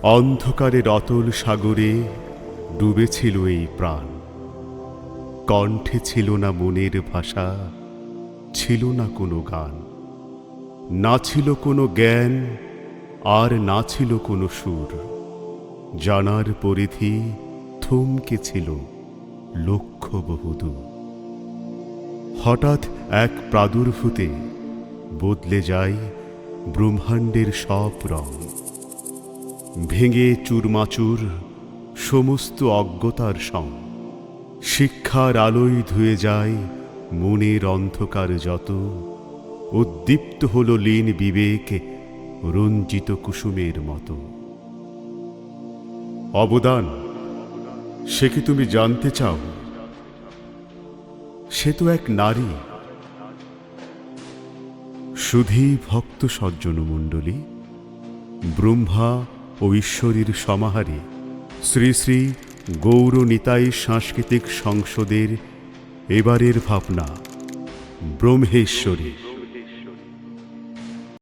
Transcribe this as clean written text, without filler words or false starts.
অন্ধকারের অতল সাগরে ডুবেছিল এই প্রাণ। কণ্ঠে ছিল না মনের ভাষা, ছিল না কোনো গান, না ছিল কোনো জ্ঞান, আর না ছিল কোনো সুর। জানার পরিধি থমকে ছিল লক্ষ বহুদূর। হঠাৎ এক প্রাদুর্ভূতে বদলে যায় ব্রহ্মাণ্ডের সব রং। ভেঙে চুরমাচুর সমস্ত অজ্ঞতার সং। শিক্ষার আলোয় ধুয়ে যায় মনের অন্ধকার যত। উদ্দীপ্ত হল লীন বিবেক রঞ্জিত কুসুমের মতো। অবদান, সে কি তুমি জানতে চাও? সে তো এক নারী। সুধী ভক্ত সজ্জন মণ্ডলী, ব্রহ্মা ও ঈশ্বরীর সমাহারে শ্রী শ্রী গৌর নিতাই সাংস্কৃতিক সংসদের এবারের ভাবনা ব্রহ্মেশ্বরী।